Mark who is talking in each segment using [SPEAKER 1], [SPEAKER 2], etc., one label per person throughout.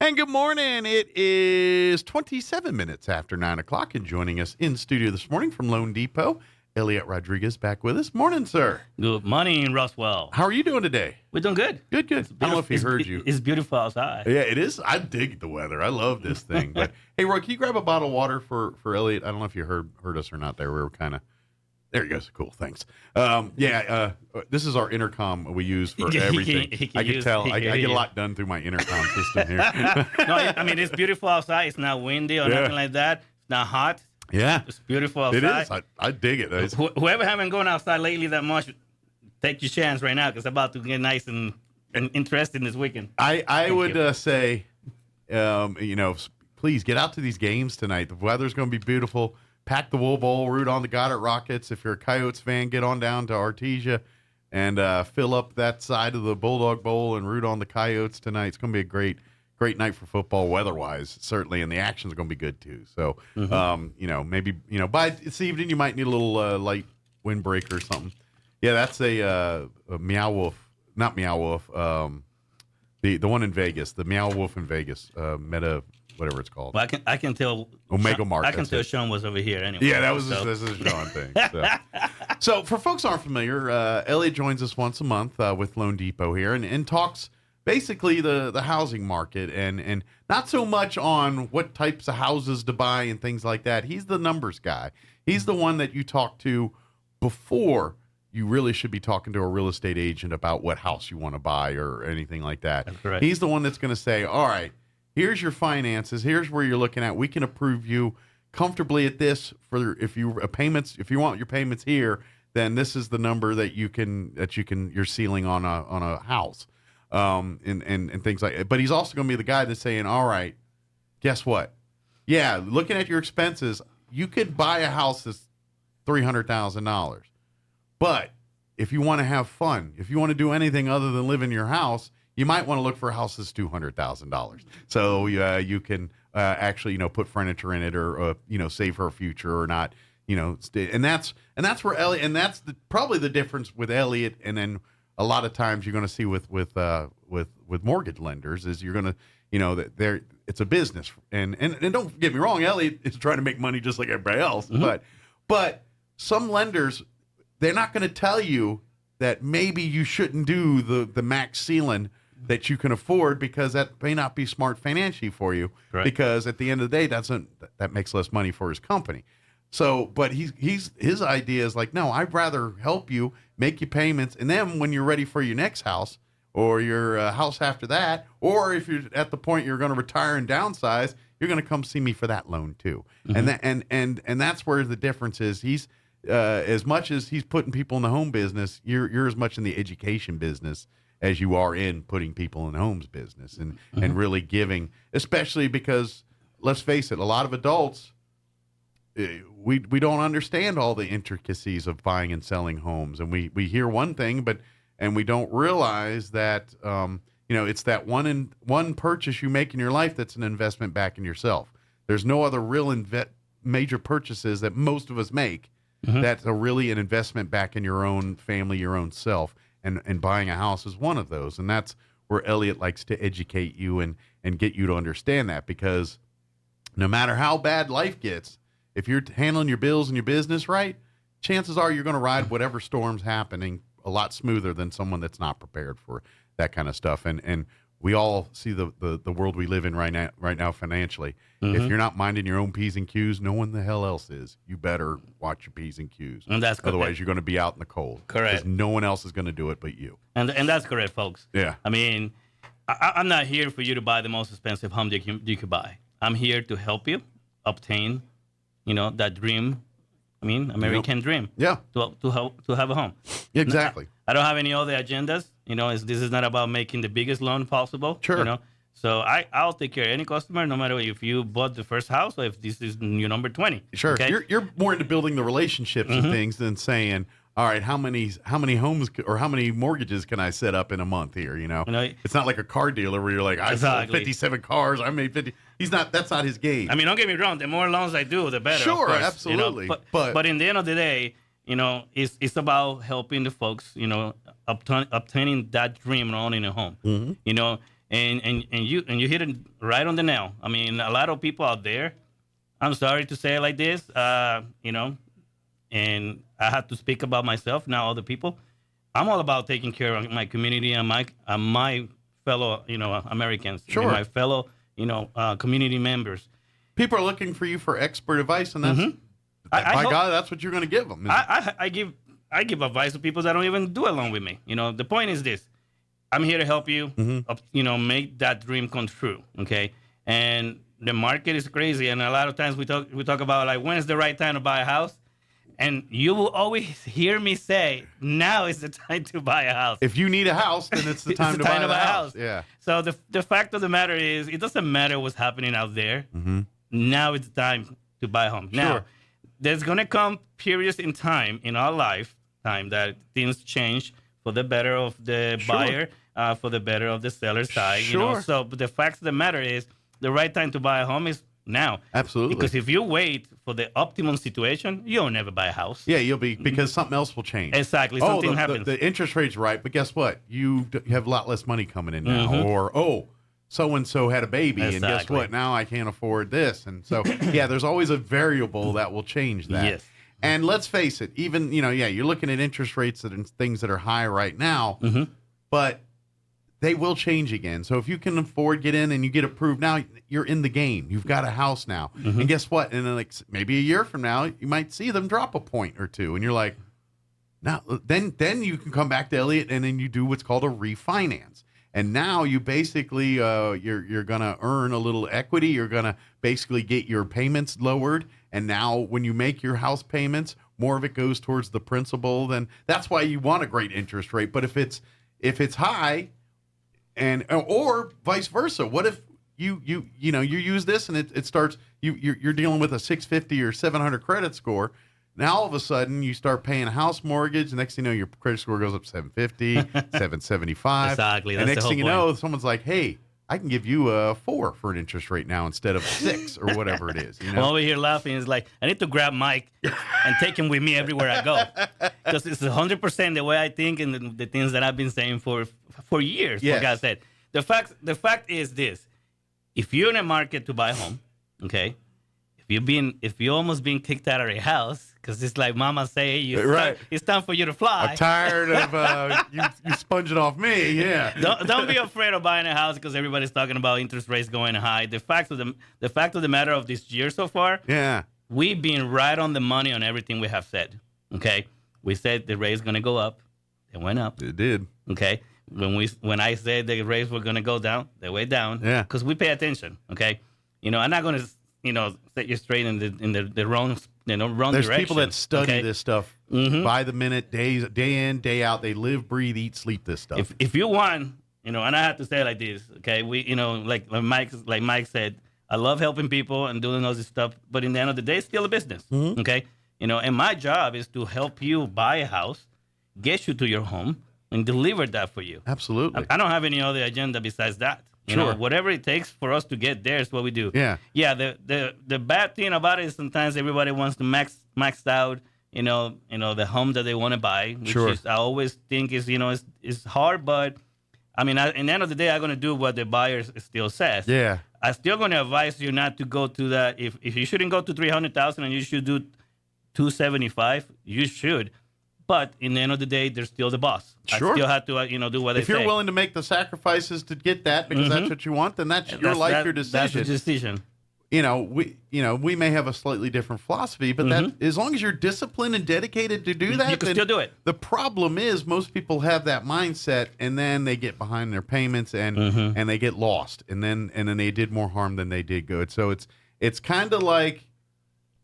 [SPEAKER 1] And good morning. It is 27 minutes after 9 o'clock, and joining us in studio this morning from Loan Depot, Eliot Rodriguez back with us. Morning, sir.
[SPEAKER 2] Good morning, Roswell.
[SPEAKER 1] How are you doing today?
[SPEAKER 2] We're doing good.
[SPEAKER 1] Good. I don't know if he heard you.
[SPEAKER 2] It's beautiful outside.
[SPEAKER 1] Yeah, it is. I dig the weather. I love this thing. But hey, Roy, can you grab a bottle of water for Eliot? I don't know if you heard us or not there. We were kind of... There he goes. Cool. Thanks. This is our intercom we use for everything. I can tell. I get a lot done through my intercom system here.
[SPEAKER 2] No, I mean, it's beautiful outside. It's not windy or nothing like that. It's not hot.
[SPEAKER 1] Yeah.
[SPEAKER 2] It's beautiful outside.
[SPEAKER 1] It is. I dig it.
[SPEAKER 2] Whoever haven't gone outside lately that much, take your chance right now because it's about to get nice and interesting this weekend.
[SPEAKER 1] I would say, please get out to these games tonight. The weather's going to be beautiful. Pack the Wool Bowl, root on the Goddard Rockets. If you're a Coyotes fan, get on down to Artesia and fill up that side of the Bulldog Bowl and root on the Coyotes tonight. It's going to be a great night for football weather-wise, certainly, and the action's going to be good too. So, maybe by this evening you might need a little light windbreaker or something. Yeah, that's a Meow Wolf, not Meow Wolf. The one in Vegas, the Meow Wolf in Vegas, Meta. Whatever it's called.
[SPEAKER 2] Well, I can tell.
[SPEAKER 1] Omega Mart.
[SPEAKER 2] I can tell Sean was over here anyway.
[SPEAKER 1] Yeah, this is a Sean thing. So for folks who aren't familiar, Eliot joins us once a month with Loan Depot here and talks basically the housing market and not so much on what types of houses to buy and things like that. He's the numbers guy. He's the one that you talk to before you really should be talking to a real estate agent about what house you want to buy or anything like that.
[SPEAKER 2] That's correct.
[SPEAKER 1] He's the one that's going to say, all right, here's your finances. Here's where you're looking at. We can approve you comfortably at this for if you want your payments here, then this is the number that you're ceiling on a house, and things like that. But he's also going to be the guy that's saying, all right, guess what? Yeah, looking at your expenses, you could buy a house that's $300,000, but if you want to have fun, if you want to do anything other than live in your house, you might want to look for a house that's $200,000. So you can actually, put furniture in it or, save for a future or not, and that's where Eliot, and that's probably the difference with Eliot. And then a lot of times you're going to see with mortgage lenders is you're going to, that it's a business. And don't get me wrong, Eliot is trying to make money just like everybody else. Mm-hmm. But some lenders, they're not going to tell you that maybe you shouldn't do the max ceiling that you can afford because that may not be smart financially for you. Right. Because at the end of the day, that makes less money for his company. So, but his idea is like, no, I'd rather help you make your payments, and then when you're ready for your next house or your house after that, or if you're at the point you're going to retire and downsize, you're going to come see me for that loan too. Mm-hmm. And that's where the difference is. He's as much as he's putting people in the home business, you're as much in the education business as you are in putting people in the homes business and really giving, especially because let's face it, a lot of adults, we don't understand all the intricacies of buying and selling homes. And we hear one thing, and we don't realize that, it's that one purchase you make in your life that's an investment back in yourself. There's no other real major purchases that most of us make. Mm-hmm. That's really an investment back in your own family, your own self, and buying a house is one of those. And that's where Eliot likes to educate you and get you to understand that, because no matter how bad life gets, if you're handling your bills and your business right, chances are you're going to ride whatever storm's happening a lot smoother than someone that's not prepared for that kind of stuff. And we all see the world we live in right now financially. Mm-hmm. If you're not minding your own P's and Q's, no one the hell else is. You better watch your P's and Q's.
[SPEAKER 2] And that's correct.
[SPEAKER 1] Otherwise, you're going to be out in the cold.
[SPEAKER 2] Correct.
[SPEAKER 1] Because no one else is going to do it but you.
[SPEAKER 2] And that's correct, folks.
[SPEAKER 1] Yeah.
[SPEAKER 2] I mean, I'm not here for you to buy the most expensive home you could buy. I'm here to help you obtain, that dream. I mean, American dream.
[SPEAKER 1] Yeah.
[SPEAKER 2] To have a home.
[SPEAKER 1] Exactly.
[SPEAKER 2] I don't have any other agendas. This is not about making the biggest loan possible.
[SPEAKER 1] Sure.
[SPEAKER 2] So I'll take care of any customer, no matter if you bought the first house or if this is your number 20.
[SPEAKER 1] Sure.
[SPEAKER 2] Okay?
[SPEAKER 1] You're more into building the relationships and things than saying, all right, how many homes or how many mortgages can I set up in a month here? It's not like a car dealer where you're like, I sold 57 cars, I made 50. That's not his game.
[SPEAKER 2] I mean, don't get me wrong. The more loans I do, the better.
[SPEAKER 1] Sure,
[SPEAKER 2] of course,
[SPEAKER 1] absolutely.
[SPEAKER 2] But in the end of the day, it's about helping the folks, obtaining that dream and owning a home. Mm-hmm. And you hit it right on the nail. I mean, a lot of people out there. I'm sorry to say it like this, and I have to speak about myself, now other people. I'm all about taking care of my community and my fellow, Americans,
[SPEAKER 1] Sure.
[SPEAKER 2] my fellow, community members.
[SPEAKER 1] People are looking for you for expert advice, and that's
[SPEAKER 2] I hope-
[SPEAKER 1] God, that's what you're going to give them.
[SPEAKER 2] I give advice to people that don't even do along with me. The point is this: I'm here to help you, make that dream come true. Okay, and the market is crazy, and a lot of times we talk about like when is the right time to buy a house. And you will always hear me say, now is the time to buy a house.
[SPEAKER 1] If you need a house, then it's the time, to buy a house. Yeah.
[SPEAKER 2] So the fact of the matter is, it doesn't matter what's happening out there. Now it's time to buy a home.
[SPEAKER 1] Sure.
[SPEAKER 2] Now, there's going to come periods in time, in our lifetime, that things change for the better of the buyer, for the better of the seller side.
[SPEAKER 1] Sure.
[SPEAKER 2] So but the fact of the matter is, the right time to buy a home is now.
[SPEAKER 1] Absolutely.
[SPEAKER 2] Because if you wait for the optimum situation, you'll never buy a house.
[SPEAKER 1] Yeah, you'll be, because something else will change.
[SPEAKER 2] Exactly. Something happens.
[SPEAKER 1] The interest rate's right, but guess what? You have a lot less money coming in now. Or, so-and-so had a baby, and guess
[SPEAKER 2] Exactly.
[SPEAKER 1] what? Now I can't afford this. And so, yeah, there's always a variable that will change that.
[SPEAKER 2] Yes.
[SPEAKER 1] And let's face it, even, you're looking at interest rates and things that are high right now, but they will change again. So if you can afford, get in and you get approved now, you're in the game. You've got a house now. And guess what? And then maybe a year from now, you might see them drop a point or two. And you're like, now, then you can come back to Eliot and then you do what's called a refinance. And now you basically, you're going to earn a little equity. You're going to basically get your payments lowered. And now when you make your house payments, more of it goes towards the principal. Then that's why you want a great interest rate. But if it's high, and or vice versa, what if you use this and it starts, you're dealing with a 650 or 700 credit score. Now all of a sudden you start paying a house mortgage. The next thing you know, your credit score goes up 750, 775.
[SPEAKER 2] Exactly.
[SPEAKER 1] And
[SPEAKER 2] That's
[SPEAKER 1] next
[SPEAKER 2] the
[SPEAKER 1] thing you
[SPEAKER 2] whole
[SPEAKER 1] know, someone's like, hey, I can give you a 4 for an interest rate now instead of 6 or whatever it is.
[SPEAKER 2] I'm over here laughing. It's like, I need to grab Mike and take him with me everywhere I go. Because it's 100% the way I think and the things that I've been saying for years,
[SPEAKER 1] Yes.
[SPEAKER 2] like I said. The fact is this. If you're in a market to buy a home, okay, if you almost been kicked out of your house, because it's like mama say, it's time for you to fly.
[SPEAKER 1] I'm tired of you sponging off me. Yeah.
[SPEAKER 2] Don't be afraid of buying a house because everybody's talking about interest rates going high. The fact of the matter of this year so far,
[SPEAKER 1] Yeah.
[SPEAKER 2] we've been right on the money on everything we have said. Okay, we said the rate's going to go up. It went up.
[SPEAKER 1] It did.
[SPEAKER 2] Okay, when I said the rates were going to go down, they went down.
[SPEAKER 1] Yeah.
[SPEAKER 2] Because we pay attention. Okay, I'm not going to set you straight in the wrong wrong
[SPEAKER 1] There's
[SPEAKER 2] direction.
[SPEAKER 1] people that study
[SPEAKER 2] okay?
[SPEAKER 1] this stuff by the minute, day in, day out. They live, breathe, eat, sleep this stuff.
[SPEAKER 2] If you want, and I have to say it like this, okay? We, like Mike said, I love helping people and doing all this stuff, but in the end of the day, it's still a business, okay? And my job is to help you buy a house, get you to your home, and deliver that for you.
[SPEAKER 1] Absolutely.
[SPEAKER 2] I don't have any other agenda besides that.
[SPEAKER 1] Sure.
[SPEAKER 2] Whatever it takes for us to get there is what we do.
[SPEAKER 1] Yeah.
[SPEAKER 2] Yeah. The bad thing about it is sometimes everybody wants to max out, the home that they want to buy, which
[SPEAKER 1] Sure.
[SPEAKER 2] is I always think is hard, but I mean, at the end of the day, I'm gonna do what the buyer still says.
[SPEAKER 1] Yeah.
[SPEAKER 2] I'm still gonna advise you not to go to that. If you shouldn't go to 300,000 and you should do 275, you should. But in the end of the day, they're still the boss.
[SPEAKER 1] Sure.
[SPEAKER 2] I still have to, do what they
[SPEAKER 1] If
[SPEAKER 2] say.
[SPEAKER 1] you're willing to make the sacrifices to get that because that's what you want, then that's your life, your decision.
[SPEAKER 2] That's the decision.
[SPEAKER 1] We may have a slightly different philosophy, but that as long as you're disciplined and dedicated to do that,
[SPEAKER 2] You can
[SPEAKER 1] then
[SPEAKER 2] still do it.
[SPEAKER 1] The problem is most people have that mindset and then they get behind their payments and they get lost and then they did more harm than they did good. So it's kind of like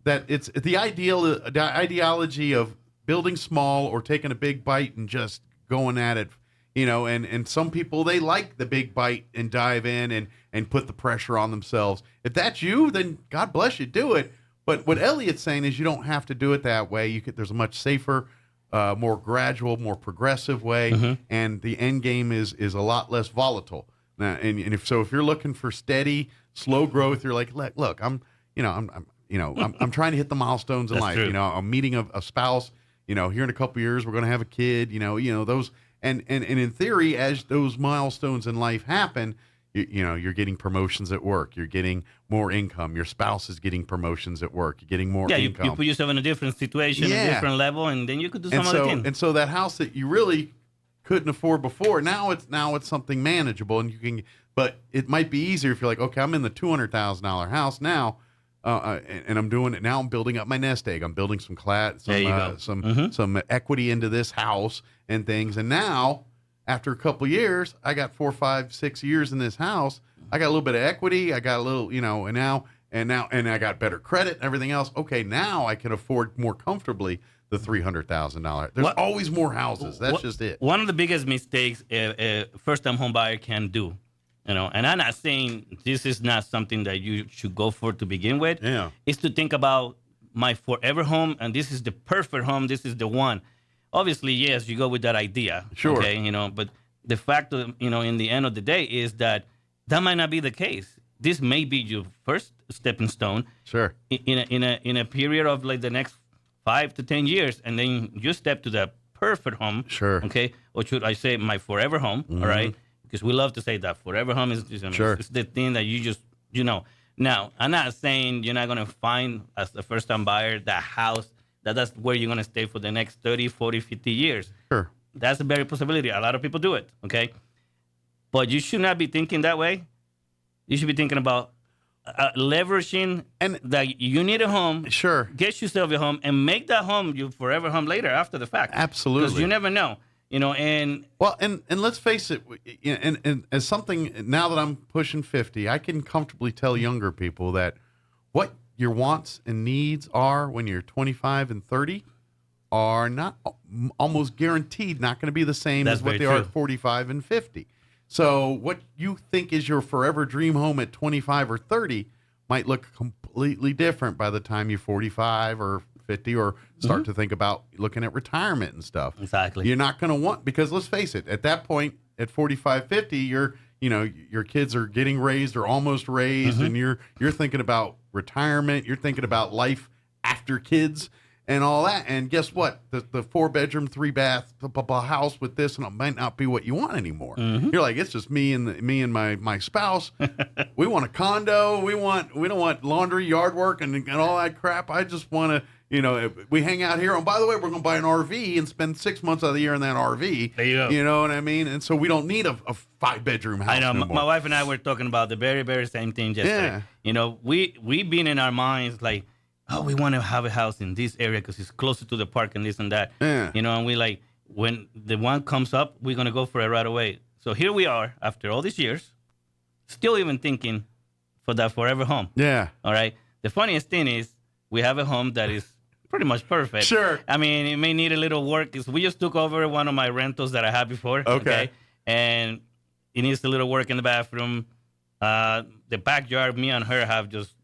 [SPEAKER 1] that. It's the ideology of building small or taking a big bite and just going at it, and some people, they like the big bite and dive in and put the pressure on themselves. If that's you, then God bless you, do it. But what Eliot's saying is you don't have to do it that way. There's a much safer, more gradual, more progressive way, and the end game is a lot less volatile. Now, and if you're looking for steady, slow growth, you're like, look, I'm trying to hit the milestones in
[SPEAKER 2] That's
[SPEAKER 1] life.
[SPEAKER 2] true.
[SPEAKER 1] I'm meeting a spouse. Here in a couple of years, we're going to have a kid. Those, and in theory, as those milestones in life happen, you're getting promotions at work. You're getting more income. Your spouse is getting promotions at work. You're getting more
[SPEAKER 2] Yeah,
[SPEAKER 1] income.
[SPEAKER 2] you put yourself in a different situation, a different level, and then you could do some other thing.
[SPEAKER 1] And so that house that you really couldn't afford before, now it's something manageable, and you can. But it might be easier if you're like, okay, I'm in the $200,000 house now, and I'm doing it now. I'm building up my nest egg. I'm building some some equity into this house and things. And now, after a couple of years, I got 4, 5, 6 years in this house. I got a little bit of equity. I got a little, and I got better credit and everything else. Okay, now I can afford more comfortably the $300,000. There's always more houses. That's just it.
[SPEAKER 2] One of the biggest mistakes a first-time home buyer can do, and I'm not saying this is not something that you should go for to begin with.
[SPEAKER 1] Yeah,
[SPEAKER 2] is to think about my forever home, and this is the perfect home. This is the one. Obviously, yes, you go with that idea.
[SPEAKER 1] Sure.
[SPEAKER 2] Okay, but the fact of, in the end of the day is that might not be the case. This may be your first stepping stone.
[SPEAKER 1] Sure.
[SPEAKER 2] In a period of like the next 5 to 10 years, and then you step to the perfect home.
[SPEAKER 1] Sure.
[SPEAKER 2] Okay. Or should I say my forever home? All right. Because we love to say that forever home is
[SPEAKER 1] sure.
[SPEAKER 2] It's the thing that you just Now, I'm not saying you're not gonna find as a first time buyer that house that's where you're going to stay for the next 30, 40, 50 years.
[SPEAKER 1] Sure.
[SPEAKER 2] That's a very possibility. A lot of people do it, okay? But you should not be thinking that way. You should be thinking about leveraging and that you need a home.
[SPEAKER 1] Sure.
[SPEAKER 2] Get yourself a home and make that home your forever home later after the fact.
[SPEAKER 1] Absolutely.
[SPEAKER 2] Because you never know, and...
[SPEAKER 1] Well, and let's face it, and as something, now that I'm pushing 50, I can comfortably tell younger people that what your wants and needs are when you're 25 and 30 are not almost guaranteed not going to be the same as what they are at 45 and 50. So what you think is your forever dream home at 25 or 30 might look completely different by the time you're 45 or 50 or start to think about looking at retirement and stuff.
[SPEAKER 2] Exactly.
[SPEAKER 1] You're not going to want, because let's face it, at that point at 45, 50, your kids are getting raised or almost raised, and you're thinking about retirement, you're thinking about life after kids and all that. And guess what? The 4-bedroom, 3-bath house with this and it might not be what you want anymore. You're like, it's just me and my spouse. We want a condo. We don't want laundry, yard work, and all that crap. I just want to. We hang out here. And by the way, we're going to buy an RV and spend 6 months of the year in that RV.
[SPEAKER 2] There you go.
[SPEAKER 1] You know what I mean? And so we don't need a 5-bedroom house.
[SPEAKER 2] I know.
[SPEAKER 1] No
[SPEAKER 2] My wife and I were talking about the very, very same thing yesterday. Yeah. We've been in our minds like, oh, we want to have a house in this area because it's closer to the park and this and that.
[SPEAKER 1] Yeah.
[SPEAKER 2] And we like, when the one comes up, we're going to go for it right away. So here we are after all these years, still even thinking for that forever home.
[SPEAKER 1] Yeah.
[SPEAKER 2] All right. The funniest thing is we have a home that is pretty much perfect.
[SPEAKER 1] Sure.
[SPEAKER 2] I mean, it may need a little work. We just took over one of my rentals that I had before.
[SPEAKER 1] Okay.
[SPEAKER 2] And it needs a little work in the bathroom. The backyard, me and her have just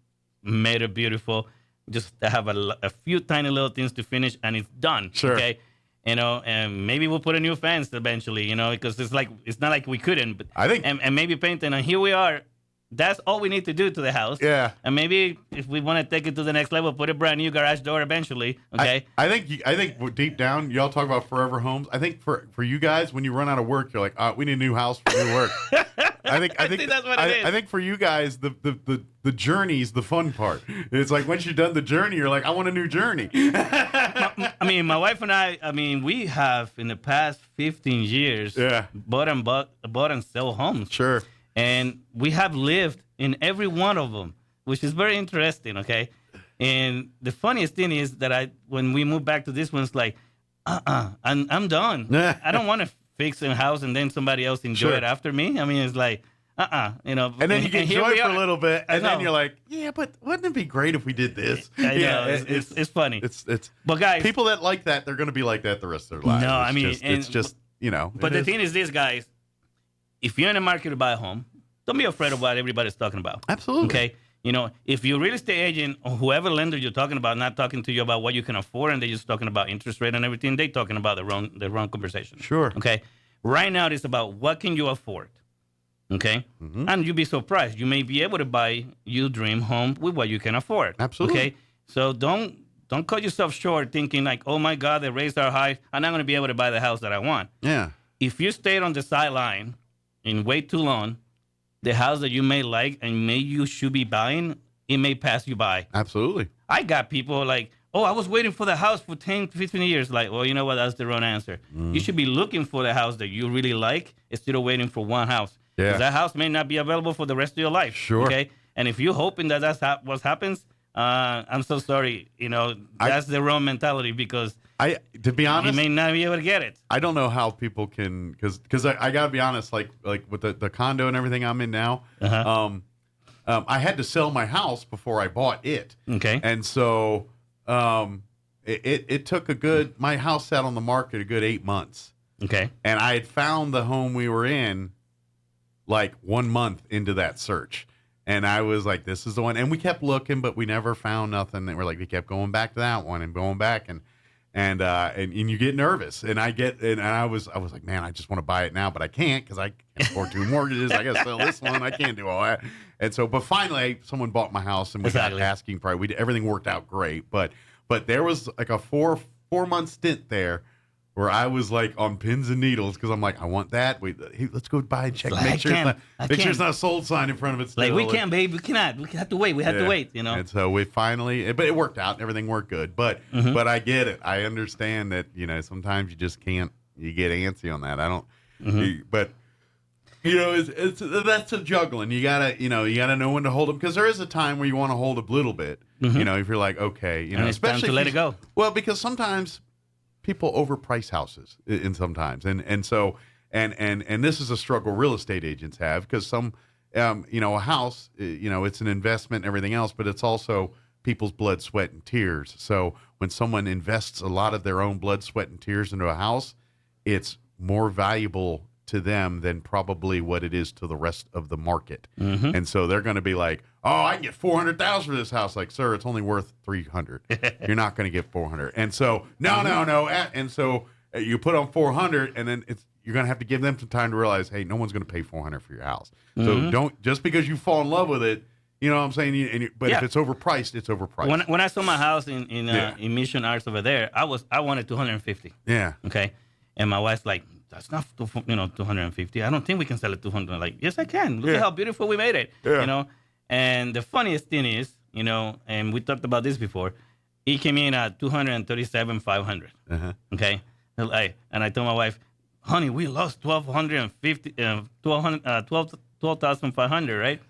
[SPEAKER 2] made it beautiful. Just have a few tiny little things to finish, and it's done.
[SPEAKER 1] Sure.
[SPEAKER 2] Okay. And maybe we'll put a new fence eventually, because it's not like we couldn't. But
[SPEAKER 1] I think,
[SPEAKER 2] and maybe painting. And here we are. That's all we need to do to the house.
[SPEAKER 1] Yeah.
[SPEAKER 2] And maybe if we want to take it to the next level, put a brand new garage door eventually. Okay.
[SPEAKER 1] I think deep down, y'all talk about forever homes. I think for you guys, when you run out of work, you're like, we need a new house for new work. I think
[SPEAKER 2] that's what it is.
[SPEAKER 1] I think for you guys, the journey's the fun part. It's like once you've done the journey, you're like, I want a new journey.
[SPEAKER 2] My wife and I we have in the past 15 years bought and sell homes.
[SPEAKER 1] Sure.
[SPEAKER 2] And we have lived in every one of them, which is very interesting, okay? And the funniest thing is that when we moved back to this one, it's like, I'm done. I don't want to fix a house and then somebody else enjoy it after me. I mean, it's like,
[SPEAKER 1] And then you get joy for a little bit, and then you're like, yeah, but wouldn't it be great if we did this?
[SPEAKER 2] I know, it's funny. But guys,
[SPEAKER 1] people that like that, they're going to be like that the rest of their lives.
[SPEAKER 2] No,
[SPEAKER 1] it's just.
[SPEAKER 2] But the thing is this, guys. If you're in the market to buy a home, don't be afraid of what everybody's talking about.
[SPEAKER 1] Absolutely.
[SPEAKER 2] Okay? If your real estate agent or whoever lender you're talking about not talking to you about what you can afford and they're just talking about interest rate and everything, they're talking about the wrong conversation.
[SPEAKER 1] Sure.
[SPEAKER 2] Okay? Right now, it's about what can you afford. Okay?
[SPEAKER 1] Mm-hmm.
[SPEAKER 2] And you'll be surprised. You may be able to buy your dream home with what you can afford.
[SPEAKER 1] Absolutely.
[SPEAKER 2] Okay? So don't cut yourself short thinking like, oh, my God, they raised our high. I'm not going to be able to buy the house that I want.
[SPEAKER 1] Yeah.
[SPEAKER 2] If you stayed on the sideline and wait too long, the house that you may like and you should be buying, it may pass you by.
[SPEAKER 1] Absolutely.
[SPEAKER 2] I got people like, oh, I was waiting for the house for 10, 15 years. Like, well, you know what? That's the wrong answer. You should be looking for the house that you really like instead of waiting for one house.
[SPEAKER 1] Yeah.
[SPEAKER 2] Because that house may not be available for the rest of your life.
[SPEAKER 1] Sure.
[SPEAKER 2] Okay. And if you're hoping that that's what happens, I'm so sorry. You know, that's the wrong mentality because
[SPEAKER 1] to be honest,
[SPEAKER 2] you may not be able to get it.
[SPEAKER 1] I don't know how people can, because I gotta be honest, like with the condo and everything I'm in now, I had to sell my house before I bought it.
[SPEAKER 2] Okay.
[SPEAKER 1] And so it took my house sat on the market a good 8 months.
[SPEAKER 2] Okay.
[SPEAKER 1] And I had found the home we were in like 1 month into that search. And I was like, this is the one. And we kept looking, but we never found nothing. And we kept going back to that one and going back. And you get nervous. And I was like, man, I just want to buy it now, but I can't because I can't afford 2 mortgages. I got to sell this one. I can't do all that. And so, but finally, someone bought my house and we got asking price. Everything worked out great. But there was like a 4-month stint there where I was like on pins and needles because I'm like, I want that. Hey, let's go buy and check. Make sure it's not a sold sign in front of it. Still.
[SPEAKER 2] Like, we can't, babe. We cannot. We have to wait. We have to wait, you know.
[SPEAKER 1] And so we finally, but it worked out. Everything worked good. But I get it. I understand that, you know, sometimes you just can't, you get antsy on that. I don't, but, you know, that's a juggling. You gotta know when to hold them because there is a time where you want to hold a little bit, you know, if you're like, okay, you know,
[SPEAKER 2] and it's
[SPEAKER 1] especially
[SPEAKER 2] time to let it go.
[SPEAKER 1] Well, because sometimes people overprice houses in sometimes. And so, and this is a struggle real estate agents have because some, you know, a house, you know, it's an investment and everything else, but it's also people's blood, sweat, and tears. So when someone invests a lot of their own blood, sweat, and tears into a house, it's more valuable to them than probably what it is to the rest of the market. And so they're going to be like, oh, I can get $400,000 for this house. Like, sir, it's only worth $300. You're not going to get $400. And so, no. And so you put on $400 and then you're going to have to give them some time to realize, hey, no one's going to pay $400 for your house. So don't, just because you fall in love with it, you know what I'm saying? But if it's overpriced, it's overpriced.
[SPEAKER 2] When I sold my house in Mission Arts over there, I wanted $250.
[SPEAKER 1] Yeah.
[SPEAKER 2] Okay. And my wife's like, that's not, $250. I don't think we can sell it $200. Like, yes, I can. Look at how beautiful we made it. Yeah. You know. And the funniest thing is, you know, and we talked about this before, it came in at $237,500. Okay. And I told my wife, honey, we lost $12,500, right?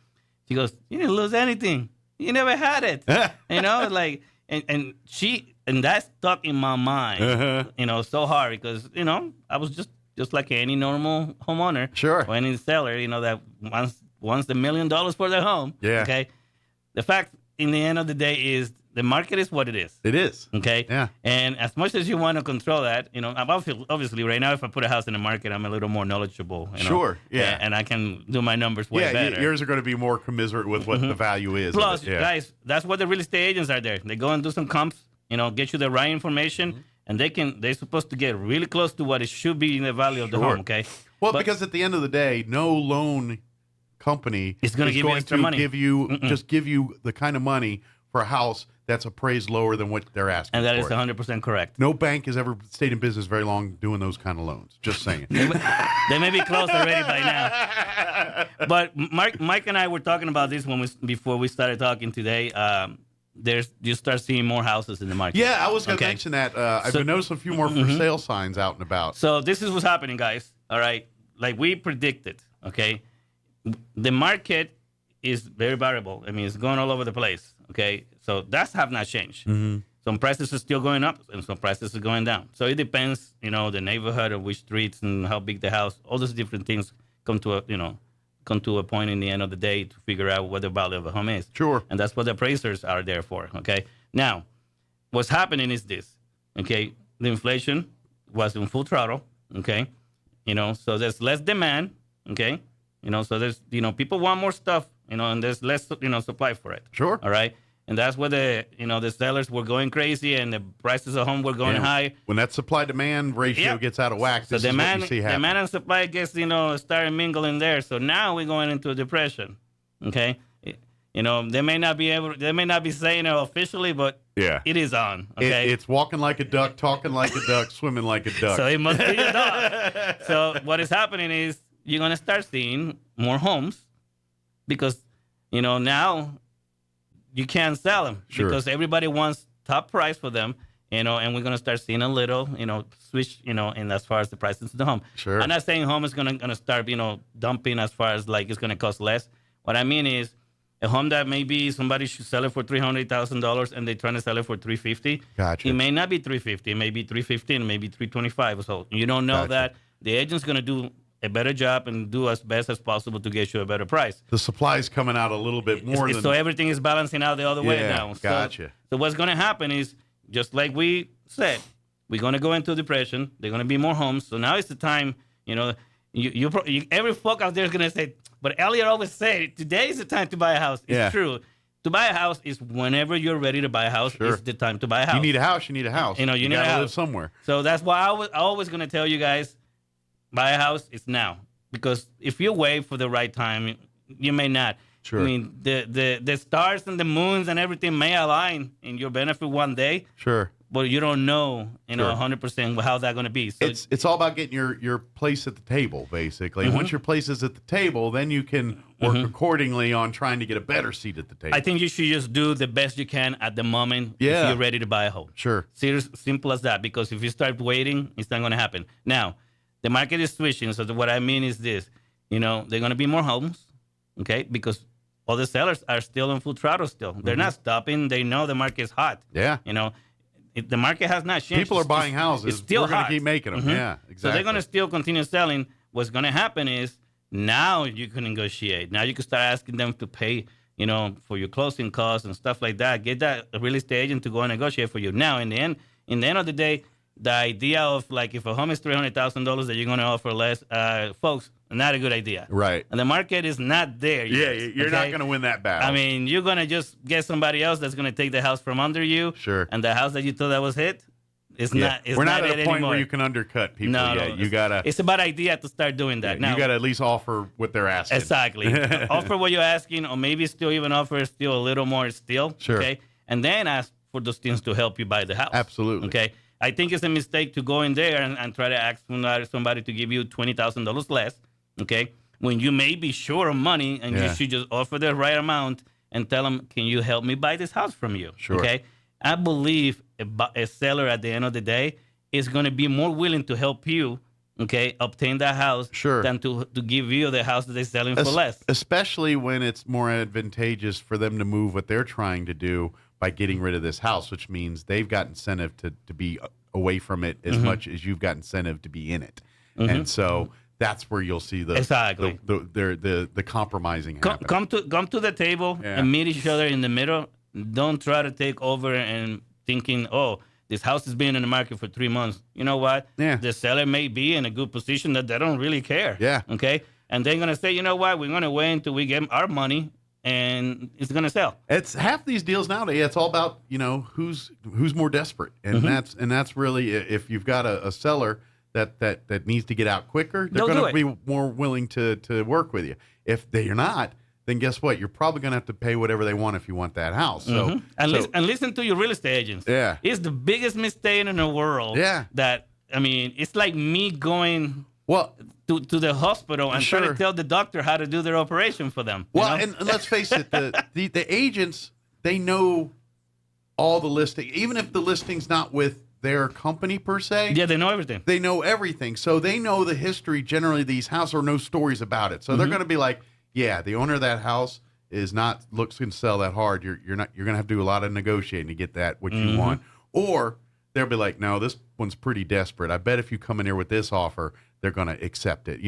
[SPEAKER 2] She goes, you didn't lose anything. You never had it. You know, like, and that stuck in my mind, you know, so hard because, you know, I was just like any normal homeowner.
[SPEAKER 1] Sure.
[SPEAKER 2] Or any seller, you know, that wants the $1 million for their home.
[SPEAKER 1] Yeah.
[SPEAKER 2] Okay. The fact in the end of the day is the market is what it is.
[SPEAKER 1] It is.
[SPEAKER 2] Okay.
[SPEAKER 1] Yeah.
[SPEAKER 2] And as much as you want to control that, you know, obviously right now, if I put a house in the market, I'm a little more knowledgeable. You know,
[SPEAKER 1] sure. Yeah.
[SPEAKER 2] And I can do my numbers way better.
[SPEAKER 1] Yours are going to be more commiserate with what the value is.
[SPEAKER 2] Plus, guys, that's what the real estate agents are there. They go and do some comps, you know, get you the right information, and they're supposed to get really close to what it should be in the value of the home. Okay.
[SPEAKER 1] Well, because at the end of the day, no loan company
[SPEAKER 2] is going to give you extra money.
[SPEAKER 1] Give you the kind of money for a house that's appraised lower than what they're asking.
[SPEAKER 2] And that
[SPEAKER 1] for
[SPEAKER 2] is 100% correct.
[SPEAKER 1] No bank has ever stayed in business very long doing those kind of loans. Just saying.
[SPEAKER 2] They may be close already by now. But Mike and I were talking about this before we started talking today. You start seeing more houses in the market.
[SPEAKER 1] Yeah, I was going to mention that. I've been noticing a few more for sale signs out and about.
[SPEAKER 2] So this is what's happening, guys. All right, like we predicted. Okay, the market is very variable. I mean, it's going all over the place. Okay, so that's have not changed. Some prices are still going up, and some prices are going down. So it depends, you know, the neighborhood of which streets and how big the house. All those different things come to a point in the end of the day to figure out what the value of a home is.
[SPEAKER 1] Sure.
[SPEAKER 2] And that's what the appraisers are there for. Okay. Now, what's happening is this. Okay, the inflation was in full throttle. Okay, you know, so there's less demand. Okay, you know, so there's, you know, people want more stuff. You know, and there's less, you know, supply for it.
[SPEAKER 1] Sure.
[SPEAKER 2] All right. And that's where the sellers were going crazy and the prices of home were going high.
[SPEAKER 1] When that supply-demand ratio gets out of whack,
[SPEAKER 2] so demand and supply gets, you know, started mingling there. So now we're going into a depression. Okay. You know, they may not be saying it officially, but it is on. Okay.
[SPEAKER 1] It's walking like a duck, talking like a duck, swimming like a duck.
[SPEAKER 2] So it must be a duck. So what is happening is you're going to start seeing more homes. because now you can't sell them
[SPEAKER 1] Sure.
[SPEAKER 2] because everybody wants top price for them. And we're gonna start seeing a little, switch, in as far as the prices of the home.
[SPEAKER 1] Sure.
[SPEAKER 2] I'm not saying home is gonna start, dumping as far as like it's gonna cost less. What I mean is, a home that maybe somebody should sell it for $300,000 and they're trying to sell it for $350.
[SPEAKER 1] Gotcha.
[SPEAKER 2] It may not be $350, it may be $315, maybe $325. So you don't know
[SPEAKER 1] Gotcha.
[SPEAKER 2] that the agent's gonna do a better job and do as best as possible to get you a better price.
[SPEAKER 1] The supply's coming out a little bit more than.
[SPEAKER 2] So everything is balancing out the other way now.
[SPEAKER 1] Gotcha.
[SPEAKER 2] So what's gonna happen is, just like we said, we're going to go into depression. There are going to be more homes. So now it's the time, every folk out there is going to say, but Eliot always said, today is the time to buy a house. It's true. To buy a house is whenever you're ready to buy a house. Sure. It's the time to buy a house.
[SPEAKER 1] You need a house. You need a house.
[SPEAKER 2] You need a
[SPEAKER 1] gotta
[SPEAKER 2] house.
[SPEAKER 1] live somewhere.
[SPEAKER 2] So that's why I was always going to tell you guys, buy a house. It's now. Because if you wait for the right time, you may not.
[SPEAKER 1] Sure.
[SPEAKER 2] I mean, the stars and the moons and everything may align in your benefit one day.
[SPEAKER 1] Sure.
[SPEAKER 2] But you don't know,
[SPEAKER 1] Sure.
[SPEAKER 2] 100% how that's going to be. So
[SPEAKER 1] it's all about getting your place at the table, basically. And once your place is at the table, then you can work accordingly on trying to get a better seat at the table.
[SPEAKER 2] I think you should just do the best you can at the moment
[SPEAKER 1] Yeah.
[SPEAKER 2] if you're ready to buy a home.
[SPEAKER 1] Sure.
[SPEAKER 2] Simple as that. Because if you start waiting, it's not going to happen. Now, the market is switching. So what I mean is this. There are going to be more homes, okay? Because all the sellers are still in full throttle still. They're not stopping. They know the market is hot.
[SPEAKER 1] Yeah.
[SPEAKER 2] The market has not changed.
[SPEAKER 1] People are buying houses.
[SPEAKER 2] It's still
[SPEAKER 1] We're going
[SPEAKER 2] hot.
[SPEAKER 1] to keep making them. Yeah, exactly.
[SPEAKER 2] So they're going to still continue selling. What's going to happen is now you can negotiate. Now you can start asking them to pay, for your closing costs and stuff like that. Get that real estate agent to go and negotiate for you. Now, in the end of the day, the idea of like if a home is $300,000 that you're going to offer less, folks, not a good idea.
[SPEAKER 1] Right.
[SPEAKER 2] And the market is not there yet.
[SPEAKER 1] Yeah, you're not going to win that battle.
[SPEAKER 2] I mean, you're going to just get somebody else that's going to take the house from under you.
[SPEAKER 1] Sure.
[SPEAKER 2] And the house that you thought that was hit, it's not. It's
[SPEAKER 1] We're not
[SPEAKER 2] not
[SPEAKER 1] at a
[SPEAKER 2] it
[SPEAKER 1] point
[SPEAKER 2] anymore.
[SPEAKER 1] where you can undercut people
[SPEAKER 2] No,
[SPEAKER 1] yet. You gotta.
[SPEAKER 2] It's a bad idea to start doing that. Now,
[SPEAKER 1] you gotta at least offer what they're asking.
[SPEAKER 2] Exactly. Offer what you're asking, or maybe still even offer still a little more still.
[SPEAKER 1] Sure.
[SPEAKER 2] Okay. And then ask for those things to help you buy the house.
[SPEAKER 1] Absolutely.
[SPEAKER 2] Okay. I think it's a mistake to go in there and try to ask somebody to give you $20,000 less. Okay. When you may be short of money and you should just offer the right amount and tell them, can you help me buy this house from you?
[SPEAKER 1] Sure.
[SPEAKER 2] Okay. I believe a seller at the end of the day is going to be more willing to help you, okay, obtain that house than to give you the house that they're selling for less.
[SPEAKER 1] Especially when it's more advantageous for them to move what they're trying to do by getting rid of this house, which means they've got incentive to be away from it as much as you've got incentive to be in it. And so that's where you'll see the compromising happen.
[SPEAKER 2] Come to the table and meet each other in the middle. Don't try to take over and thinking, oh, this house has been in the market for 3 months. You know what?
[SPEAKER 1] Yeah.
[SPEAKER 2] The seller may be in a good position that they don't really care.
[SPEAKER 1] Yeah.
[SPEAKER 2] Okay? And they're going to say, you know what? We're going to wait until we get our money and it's going to sell.
[SPEAKER 1] It's half these deals nowadays. It's all about, who's more desperate. And that's really, if you've got a seller that needs to get out quicker, they're going to be more willing to work with you. If they're not, then guess what? You're probably going to have to pay whatever they want if you want that house. So,
[SPEAKER 2] listen to your real estate agents.
[SPEAKER 1] Yeah.
[SPEAKER 2] It's the biggest mistake in the world.
[SPEAKER 1] Yeah.
[SPEAKER 2] It's like me going to the hospital and trying to tell the doctor how to do their operation for them.
[SPEAKER 1] Well, and let's face it, the agents, they know all the listing, even if the listing's not with their company per se.
[SPEAKER 2] Yeah, they know everything.
[SPEAKER 1] They know everything. So they know the history generally of these houses or no stories about it. So they're going to be like, yeah, the owner of that house looks and sell that hard. You're gonna have to do a lot of negotiating to get that what you want. Or they'll be like, no, this one's pretty desperate. I bet if you come in here with this offer, they're gonna accept it.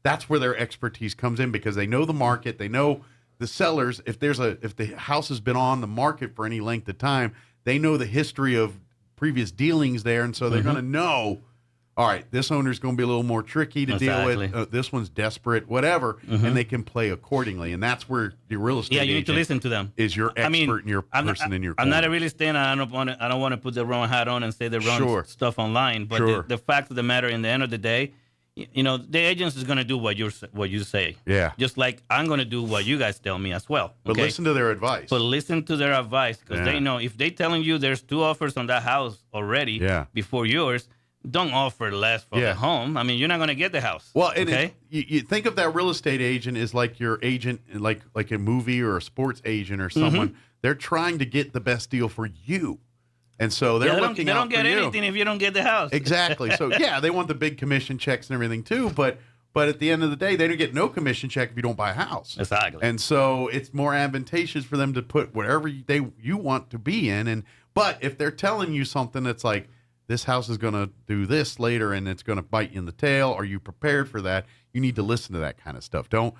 [SPEAKER 1] That's where their expertise comes in because they know the market, they know the sellers. If the house has been on the market for any length of time, they know the history of previous dealings there, and so they're gonna know. All right, this owner's going to be a little more tricky to deal with. This one's desperate, whatever, and they can play accordingly. And that's where the real estate agent
[SPEAKER 2] you need to listen to them.
[SPEAKER 1] Is your expert and your person in your corner.
[SPEAKER 2] I'm not a real estate, and I don't want to put the wrong hat on and say the wrong stuff online. But the fact of the matter, in the end of the day, the agent is going to do what you say.
[SPEAKER 1] Yeah.
[SPEAKER 2] Just like I'm going to do what you guys tell me as well.
[SPEAKER 1] But listen to their advice.
[SPEAKER 2] But listen to their advice because they know if they're telling you there's 2 offers on that house already before yours, don't offer less for the home. I mean, you're not going to get the house.
[SPEAKER 1] Well, and
[SPEAKER 2] okay?
[SPEAKER 1] You think of that real estate agent as like your agent, like a movie or a sports agent or someone. They're trying to get the best deal for you. And so they're looking out for you. They don't
[SPEAKER 2] get anything if you don't get the house.
[SPEAKER 1] Exactly. So, yeah, they want the big commission checks and everything too, but at the end of the day, they don't get no commission check if you don't buy a house.
[SPEAKER 2] Exactly.
[SPEAKER 1] And so it's more advantageous for them to put whatever you want to be in. But if they're telling you something that's like, this house is going to do this later and it's going to bite you in the tail, are you prepared for that? You need to listen to that kind of stuff. Don't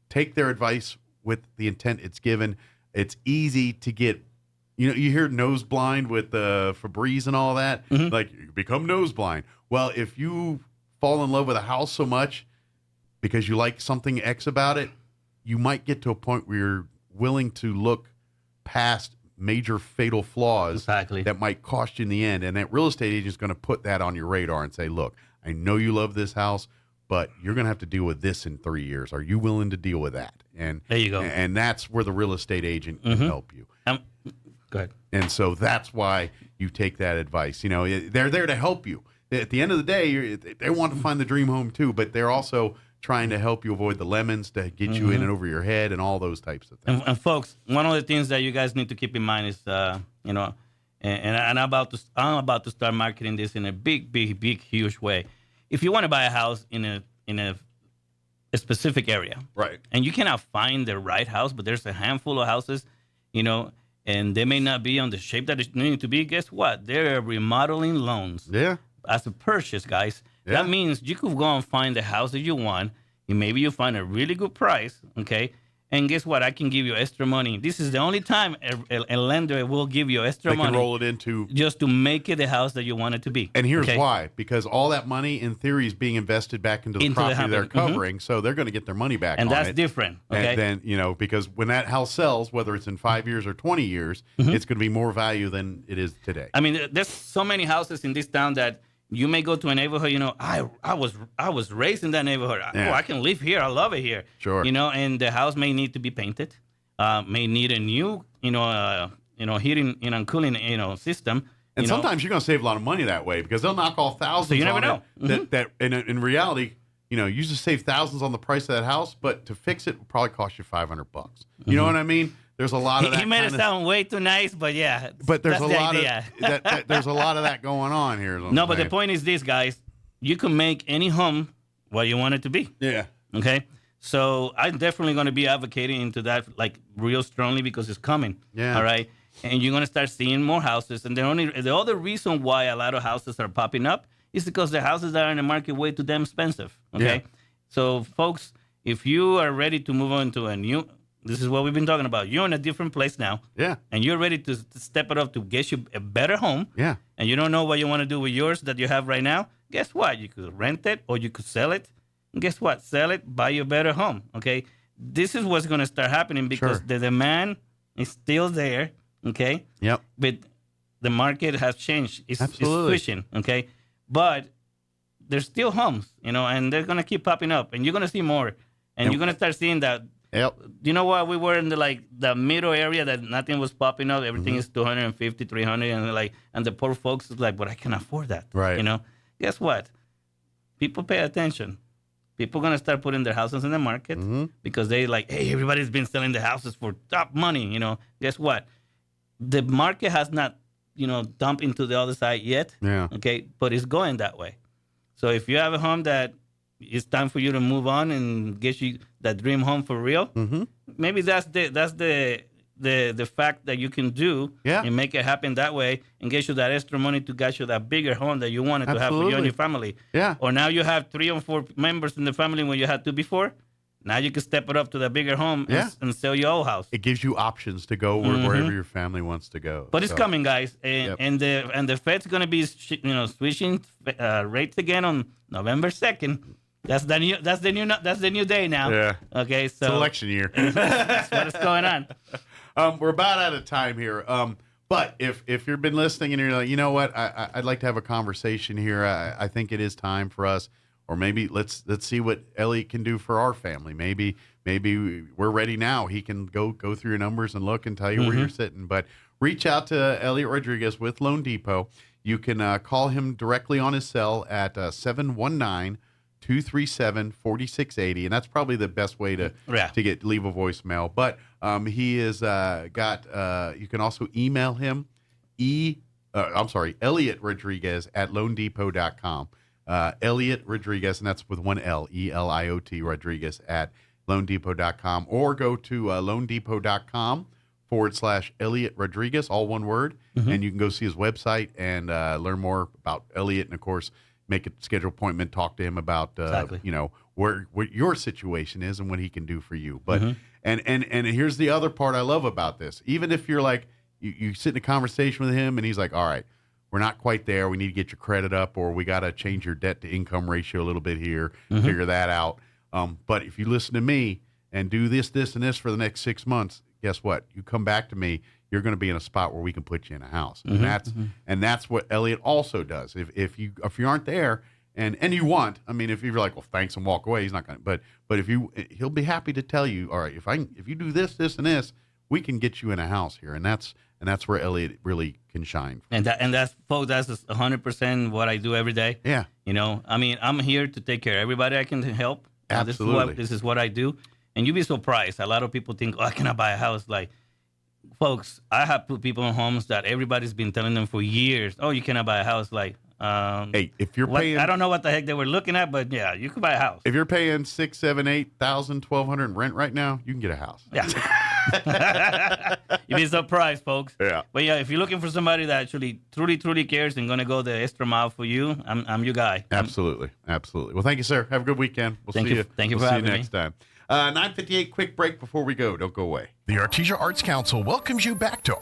[SPEAKER 1] take their advice with the intent it's given. It's easy to get. You hear nose blind with Febreze and all that. Like, you become nose blind. Well, if you fall in love with a house so much because you like something X about it, you might get to a point where you're willing to look past major fatal flaws that might cost you in the end. And that real estate agent is going to put that on your radar and say, look, I know you love this house, but you're going to have to deal with this in 3 years. Are you willing to deal with that? And
[SPEAKER 2] there you go.
[SPEAKER 1] And that's where the real estate agent can help you.
[SPEAKER 2] Go ahead.
[SPEAKER 1] And so that's why you take that advice. They're there to help you. At the end of the day, they want to find the dream home too, but they're also trying to help you avoid the lemons to get you in and over your head and all those types of things.
[SPEAKER 2] And folks, one of the things that you guys need to keep in mind is, and I'm about to start marketing this in a big, huge way. If you want to buy a house in a specific area,
[SPEAKER 1] right,
[SPEAKER 2] and you cannot find the right house, but there's a handful of houses, and they may not be on the shape that it need to be, guess what? They're remodeling loans.
[SPEAKER 1] Yeah.
[SPEAKER 2] As a purchase, guys. Yeah. That means you could go and find the house that you want, and maybe you find a really good price, okay? And guess what? I can give you extra money. This is the only time a lender will give you extra money.
[SPEAKER 1] They can roll it into...
[SPEAKER 2] just to make it the house that you want it to be.
[SPEAKER 1] And here's why. Because all that money, in theory, is being invested back into the property they're covering, so they're going to get their money back
[SPEAKER 2] and
[SPEAKER 1] on it.
[SPEAKER 2] And that's different, okay?
[SPEAKER 1] And then, because when that house sells, whether it's in 5 years or 20 years, it's going to be more value than it is today.
[SPEAKER 2] I mean, there's so many houses in this town that you may go to a neighborhood, I was raised in that neighborhood.
[SPEAKER 1] Yeah.
[SPEAKER 2] Oh, I can live here. I love it here.
[SPEAKER 1] Sure.
[SPEAKER 2] And the house may need to be painted, may need a new, heating, and cooling, system.
[SPEAKER 1] And sometimes you're going to save a lot of money that way because they'll knock off thousands.
[SPEAKER 2] So you never know.
[SPEAKER 1] That in reality, you just save thousands on the price of that house, but to fix it will probably cost you $500. You know what I mean? There's a lot of that.
[SPEAKER 2] He made it sound way too nice, but yeah.
[SPEAKER 1] But there's a lot of there's a lot of that going on here.
[SPEAKER 2] No, but the point is this, guys. You can make any home what you want it to be.
[SPEAKER 1] Yeah.
[SPEAKER 2] Okay. So I'm definitely going to be advocating into that real strongly because it's coming.
[SPEAKER 1] Yeah.
[SPEAKER 2] All right. And you're going to start seeing more houses. And the other reason why a lot of houses are popping up is because the houses that are in the market way too damn expensive. Okay.
[SPEAKER 1] Yeah.
[SPEAKER 2] So folks, if you are ready to move on to a new, this is what we've been talking about. You're in a different place now.
[SPEAKER 1] Yeah.
[SPEAKER 2] And you're ready to step it up to get you a better home.
[SPEAKER 1] Yeah.
[SPEAKER 2] And you don't know what you want to do with yours that you have right now. Guess what? You could rent it or you could sell it. And guess what? Sell it, buy you a better home. Okay. This is what's going to start happening because the demand is still there. Okay.
[SPEAKER 1] Yep.
[SPEAKER 2] But the market has changed. It's switching. Okay. But there's still homes, and they're going to keep popping up and you're going to see more. And you're going to start seeing that.
[SPEAKER 1] Yep.
[SPEAKER 2] You know what? We were in the middle area that nothing was popping up. Everything is 250, 300, and the poor folks is like, but I can afford that.
[SPEAKER 1] Right.
[SPEAKER 2] Guess what? People pay attention. People gonna start putting their houses in the market because they hey, everybody's been selling the houses for top money. Guess what? The market has not, dumped into the other side yet.
[SPEAKER 1] Yeah.
[SPEAKER 2] Okay, but it's going that way. So if you have a home that it's time for you to move on and get you that dream home for real. Maybe that's the fact that you can do and make it happen that way and get you that extra money to get you that bigger home that you wanted to have for you and your family.
[SPEAKER 1] Yeah.
[SPEAKER 2] Or now you have 3 or 4 members in the family when you had 2 before. Now you can step it up to that bigger home and sell your old house.
[SPEAKER 1] It gives you options to go wherever your family wants to go.
[SPEAKER 2] But it's coming, guys, and the Fed's going to be switching rates again on November 2nd. That's the new day now.
[SPEAKER 1] Yeah.
[SPEAKER 2] Okay. So
[SPEAKER 1] it's election year.
[SPEAKER 2] That's what is going on.
[SPEAKER 1] We're about out of time here. But if you've been listening and you're like, you know what, I'd like to have a conversation here. I think it is time for us, or maybe let's see what Eliot can do for our family. Maybe we're ready now. He can go through your numbers and look and tell you where you're sitting. But reach out to Eliot Rodriguez with Loan Depot. You can call him directly on his cell at 719-237-4680, and that's probably the best way to leave a voicemail. But he is got. You can also email him. Eliot Rodriguez at loandepot.com. Eliot Rodriguez, and that's with one L, Eliot Rodriguez at loandepot.com, or go to loandepot.com/Eliot Rodriguez, all one word, and you can go see his website and learn more about Eliot, and of course, make a scheduled appointment, talk to him about what your situation is and what he can do for you. But and here's the other part I love about this. Even if you're like you sit in a conversation with him and he's like, all right, we're not quite there. We need to get your credit up, or we got to change your debt to income ratio a little bit here, figure that out. But if you listen to me and do this, and this for the next 6 months, guess what? You come back to me, you're going to be in a spot where we can put you in a house. And that's what Eliot also does. If you aren't there and you want, I mean, if you're like, well, thanks, and walk away, he's not going to. But he'll be happy to tell you, all right, if you do this, and this, we can get you in a house here. And that's where Eliot really can shine.
[SPEAKER 2] And that's folks, that's 100% what I do every day.
[SPEAKER 1] Yeah.
[SPEAKER 2] You know, I mean, I'm here to take care of everybody I can help.
[SPEAKER 1] Absolutely.
[SPEAKER 2] This is what I do. And you'd be surprised. A lot of people think, oh, I cannot buy a house. Like, folks, I have put people in homes that everybody's been telling them for years, oh, you cannot buy a house. Like,
[SPEAKER 1] hey, if you're paying,
[SPEAKER 2] I don't know what the heck they were looking at, but yeah, you can buy a house.
[SPEAKER 1] If you're paying $6,000, $7,000, $8,000, $1,200 in rent right now, you can get a house.
[SPEAKER 2] Yeah. You'd be surprised, folks.
[SPEAKER 1] Yeah.
[SPEAKER 2] But yeah, if you're looking for somebody that actually truly cares and going to go the extra mile for you, I'm your guy.
[SPEAKER 1] Absolutely. Well, thank you, sir. Have a good weekend. We'll see you.
[SPEAKER 2] Thank you for having me.
[SPEAKER 1] Next time. 9:58, quick break before we go. Don't go away.
[SPEAKER 3] The Artesia Arts Council welcomes you back to